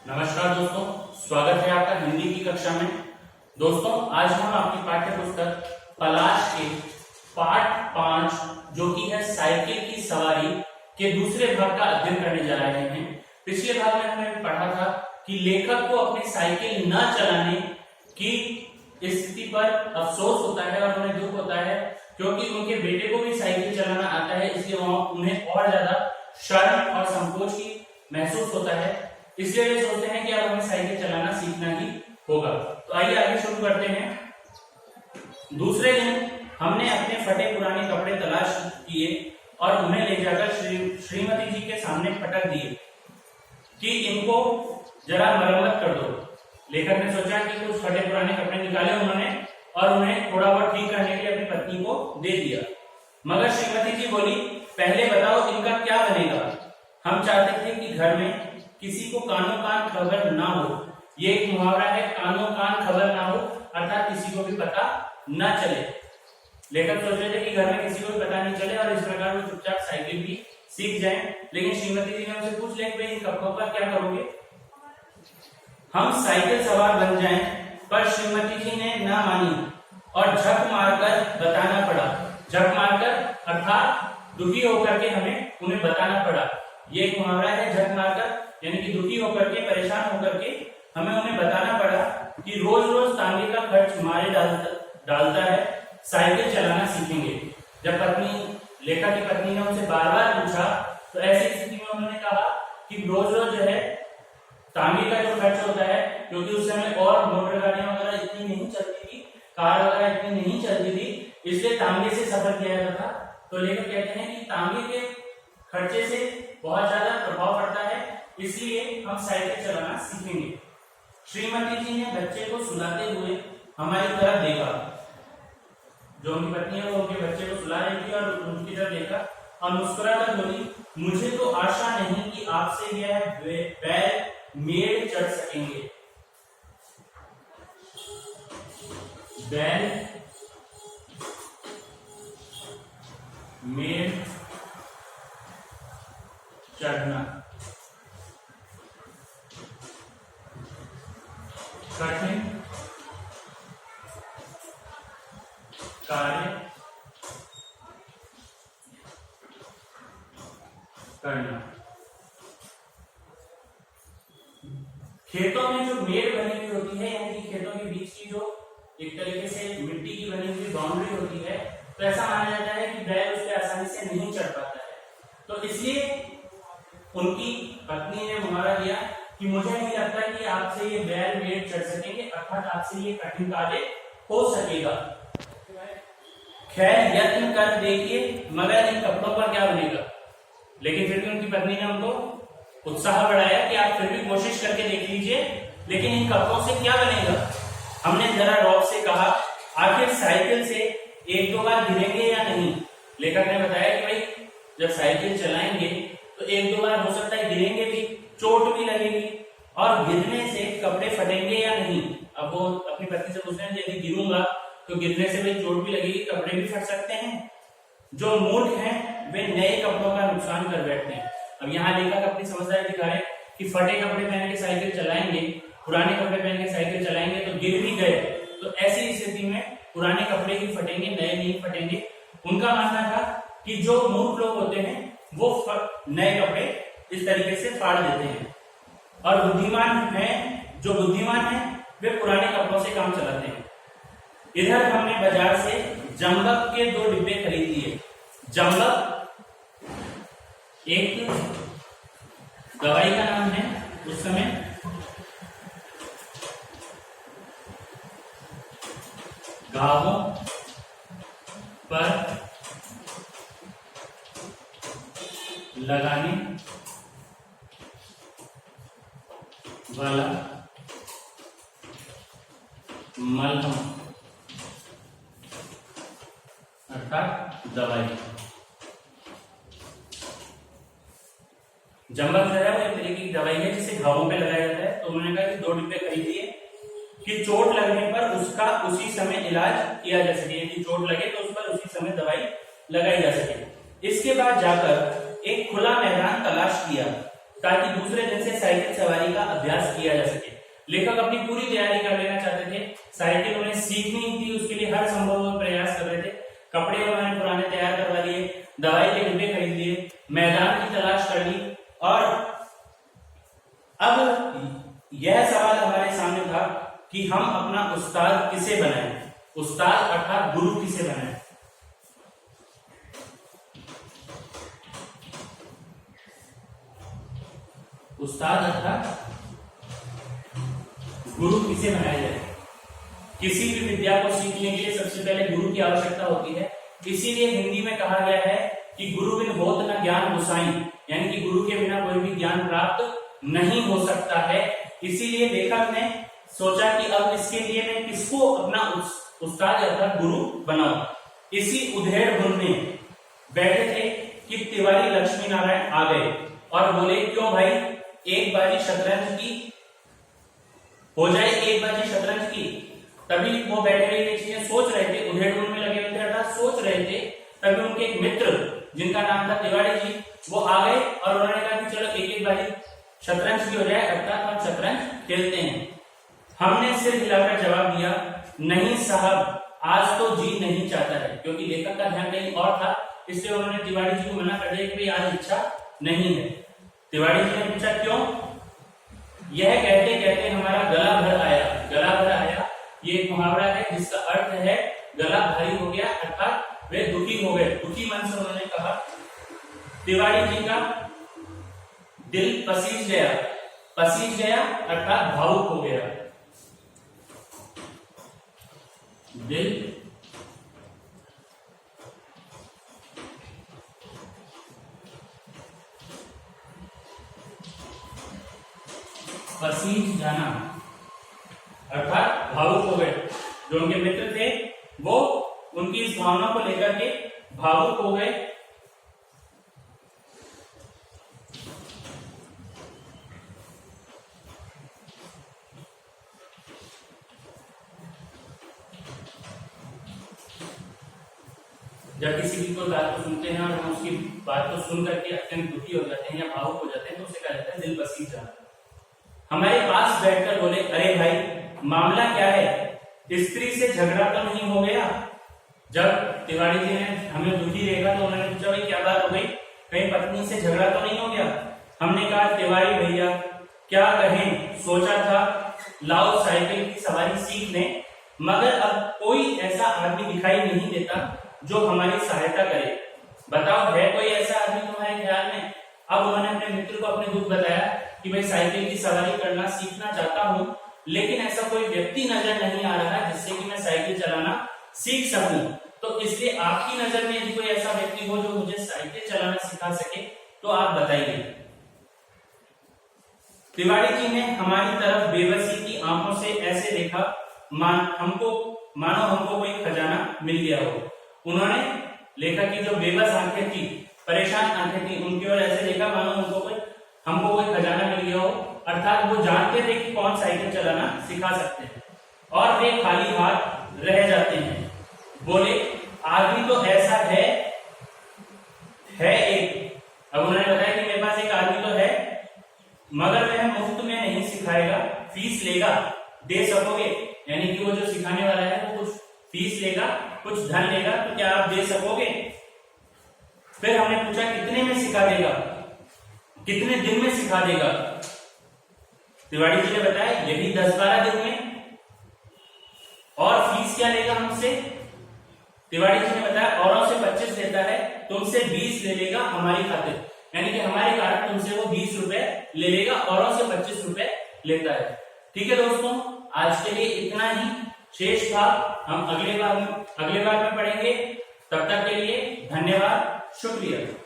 नमस्कार दोस्तों, स्वागत है आपका हिंदी की कक्षा में। दोस्तों, आज हम आपकी पाठ्य पुस्तक पलाश के पाठ 5 जो कि है साइकिल की सवारी के दूसरे भाग का अध्ययन करने जा रहे हैं। पिछले भाग में हमने पढ़ा था कि लेखक को अपनी साइकिल न चलाने की स्थिति पर अफसोस होता है और उन्हें दुख होता है, क्योंकि उनके बेटे को भी साइकिल चलाना आता है, इसलिए उन्हें और ज्यादा शर्म और संकोच की महसूस होता है। इसलिए वे सोचते हैं कि अब हमें साइकिल चलाना सीखना ही होगा। तो आइए आगे शुरू करते हैं। दूसरे दिन हमने अपने फटे पुराने कपड़े तलाश किए और उन्हें ले जाकर श्रीमती जी के सामने पटक दिए कि इनको जरा मरम्मत कर दो। लेखक ने सोचा कि कुछ फटे पुराने कपड़े निकाले उन्होंने और उन्हें थोड़ा बहुत ठीक करने के लिए अपनी पत्नी को दे दिया। मगर श्रीमती जी बोली, पहले बताओ इनका क्या बनेगा। हम चाहते थे कि घर में किसी को कानो कान खबर ना हो। ये एक मुहावरा है, कानो कान खबर ना हो, अर्थात किसी को भी पता न चले। लेखक सोच रहे थे कि घर में किसी को भी पता नहीं चले और इस प्रकार वो चुपचाप साइकिल भी सीख जाएं। लेकिन श्रीमती जी ने उनसे पूछ लिया कि भाई इन कपड़ों का क्या करोगे, हम साइकिल सवार बन जाएं। पर श्रीमती जी ने ना मानी और झक मारकर बताना पड़ा। झक मारकर अर्थात दुखी होकर के हमें उन्हें बताना पड़ा। ये एक मुहावरा है, झक मारकर यानी कि दुखी होकर के, परेशान होकर के हमें उन्हें बताना पड़ा कि रोज रोज तांगे का खर्च मारे डालता है, साइकिल चलाना सीखेंगे। जब लेखक की पत्नी ने उनसे बार बार पूछा तो ऐसी स्थिति में उन्होंने कहा कि रोज रोज जो है तांगे का जो खर्च होता है, क्योंकि उस समय और मोटर गाड़ियां वगैरह इतनी नहीं चलती थी, कार वगैरह इतनी नहीं चलती थी, इसलिए तांगे से सफर किया जाता था। तो लेखक कहते हैं कि तांगे के खर्चे से बहुत ज्यादा प्रभाव पड़ता है, इसलिए हम साइकिल चलाना सीखेंगे। श्रीमती जी ने बच्चे को सुलाते हुए हमारी तरफ देखा। जो उनकी पत्नी है वो उनके बच्चे को सुला रही थी और उनकी तरफ देखा और मुस्कुराकर बोली, मुझे तो आशा नहीं कि आपसे यह बैल मेड़ चढ़ सकेंगे। बैल मेड़ चढ़ना कठिन कार्य करना। खेतों में जो मेड़ बनी हुई होती है, यानी कि खेतों के बीच की जो एक तरीके से मिट्टी की बनी हुई बाउंड्री होती है, तो ऐसा माना जाता है कि बैल उस पर आसानी से नहीं चढ़ पाता है। तो इसलिए उनकी पत्नी ने मुहावरा दिया कि मुझे नहीं लगता कि आपसे ये बैल मेड़ चढ़ सकेंगे, अर्थात आपसे ये कठिन कार्य हो सकेगा। खैर यत्न कर देखिए, मगर इन कपड़ों पर क्या बनेगा। लेकिन फिर भी उनकी पत्नी ने उनको उत्साह बढ़ाया कि आप फिर भी कोशिश करके देख लीजिए, लेकिन इन कपड़ों से क्या बनेगा। हमने जरा रौब से कहा, आखिर साइकिल से एक दो बार गिरेंगे या नहीं। लेखक ने बताया कि भाई जब साइकिल चलाएंगे तो एक दो बार हो सकता है गिरेंगे भी, चोट भी लगेगी, और गिरने से कपड़े फटेंगे या नहीं। अब वो अपनी पत्नी से पूछ रहे हैं, यदि गिरूंगा तो गिरने से भी चोट भी लगेगी, कपड़े भी फट सकते हैं। जो मूर्ख हैं वे नए कपड़ों का नुकसान कर बैठते हैं। अब यहाँ लेखक अपनी समझदारी दिखा रहे कि फटे कपड़े पहन के साइकिल चलाएंगे, पुराने कपड़े पहन के साइकिल चलाएंगे तो गिर भी गए, तो ऐसी स्थिति में पुराने कपड़े ही फटेंगे, नए नहीं फटेंगे। उनका मानना था कि जो मूर्ख लोग होते हैं वो नए कपड़े इस तरीके से फाड़ देते हैं, और जो बुद्धिमान है वे पुराने कपड़ों से काम चलाते हैं। इधर हमने बाजार से जंबक के 2 डिब्बे खरीद लिए। जंबक एक दवाई का नाम है। उस समय घावों पर लगाने वाला मलहम अर्थात दवाई। जंबक जो है वो एक तरीके की दवाई है जिसे घावों पे लगाया जाता है। तो उन्होंने कहा कि 2 डिब्बे खरीद लिए कि चोट लगने पर उसका उसी समय इलाज किया जा सके, यदि चोट लगे तो उस पर उसी समय दवाई लगाई जा सके। इसके बाद जाकर एक खुला मैदान तलाश किया ताकि दूसरे दिन से साइकिल सवारी का अभ्यास किया जा सके। लेखक अपनी पूरी तैयारी कर लेना चाहते थे, साइकिल उन्हें सीखनी थी, उसके लिए हर संभव प्रयास कर रहे थे। कपड़े उन्होंने पुराने तैयार करवा लिए, दवाई के डिब्बे खरीद लिए, मैदान की तलाश कर ली। और अब यह सवाल हमारे सामने था कि हम अपना उस्ताद किसे बनाएं, उस्ताद अर्थात गुरु किसे बनाएं। उस्ताद अर्थात गुरु किसे बनाया जाए। किसी भी विद्या को सीखने के लिए सबसे पहले गुरु की आवश्यकता होती है। इसीलिए हिंदी में कहा गया है कि गुरु बिन होत न ज्ञान गुसाई, यानी कि गुरु के बिना कोई भी ज्ञान प्राप्त नहीं हो सकता है। इसीलिए लेखक ने सोचा कि अब इसके लिए मैं किसको अपना उस्ताद अर्थात गुरु बनाऊं। इसी उधेड़ बुन में बैठे थे कि तिवारी लक्ष्मी नारायण आ गए और बोले, क्यों भाई, एक बाजी शतरंज की हो जाए, एक बाजी शतरंज की। तभी वो बैठे हुए ये चीजें सोच रहे थे, उधेड़-बुन में लगे हुए थे अर्थात सोच रहे थे। तभी उनके एक मित्र जिनका नाम था तिवारी जी, वो आ गए और उन्होंने कहा कि चलो एक एक बाजी शतरंज की हो जाए, अर्थात हम शतरंज खेलते हैं। हमने सिर हिलाकर जवाब दिया, नहीं साहब, आज तो जी नहीं चाहता है। क्योंकि लेखक का ध्यान कहीं और था, इसलिए उन्होंने तिवारी जी को मना कर दिया कि आज इच्छा नहीं है। तिवारी जी ने पूछा, क्यों? यह कहते कहते हमारा गला भर आया। गला भर आया ये एक मुहावरा है जिसका अर्थ है गला भारी हो गया, अर्थात वे दुखी हो गए। दुखी मन से उन्होंने कहा। तिवारी जी का दिल पसीज गया, पसीज गया अर्थात भावुक हो गया। दिल पसीज जाना अर्थात भावुक हो गए। जो उनके मित्र थे वो उनकी इस भावना को लेकर के भावुक हो गए। जब किसी की कोई बात को सुनते हैं और हम उसकी बात को सुन करके अत्यंत दुखी हो जाते हैं या भावुक हो जाते हैं, तो उसे कहा जाता है दिल पसीज जाना। हमारे पास बैठकर बोले, अरे भाई, मामला क्या है? स्त्री से झगड़ा तो नहीं हो गया? जब तिवारी जी ने हमें दुखी देखा तो उन्होंने पूछा, भाई क्या बात हो गई, कहीं पत्नी से झगड़ा तो नहीं हो गया? हमने कहा, तिवारी भैया क्या कहें, सोचा था लाओ साइकिल की सवारी सीख लें, मगर अब कोई ऐसा आदमी दिखाई नहीं देता जो हमारी सहायता करे। बताओ, है कोई ऐसा आदमी तुम्हारे ख्याल में? अब उन्होंने अपने मित्र को अपने दुख बताया कि भाई साइकिल की सवारी करना सीखना चाहता हूं, लेकिन ऐसा कोई व्यक्ति नजर नहीं आ रहा जिससे कि मैं साइकिल चलाना सीख सकूं। तो इसलिए आपकी नजर में यदि कोई ऐसा व्यक्ति हो जो मुझे साइकिल चलाना सिखा सके तो आप बताइए। तिवारी जी ने हमारी तरफ बेबसी की आंखों से ऐसे देखा मानो हमको कोई खजाना मिल गया हो। उन्होंने लेखक की जो बेबस आंखें थी, परेशान आंखें थी, उनकी ओर ऐसे देखा मानो हमको कोई खजाना मिल गया हो। अर्थात वो जानते थे कि कौन साइकिल चलाना सिखा सकते हैं और वे खाली हाथ रह जाते हैं। बोले, आदमी तो ऐसा है एक। अब उन्होंने बताया कि मेरे पास एक आदमी तो है, मगर वह मुफ्त में नहीं सिखाएगा, फीस लेगा। दे सकोगे? यानी कि वो जो सिखाने वाला है वो कुछ फीस लेगा, कुछ धन लेगा, तो क्या आप दे सकोगे? फिर हमने पूछा, कितने में सिखा देगा, कितने दिन में सिखा देगा? तिवारी जी ने बताया, यही 10-12 दिन में। और फीस क्या लेगा हमसे? तिवारी जी ने बताया, औरों से 25 लेता है, तुमसे 20 ले लेगा हमारी खातिर, यानी कि हमारे कारण तुमसे वो 20 रुपए ले लेगा, औरों से 25 रुपए लेता है। ठीक है दोस्तों, आज के लिए इतना ही। शेष भाग हम अगले बार में पढ़ेंगे। तब तक के लिए धन्यवाद, शुक्रिया।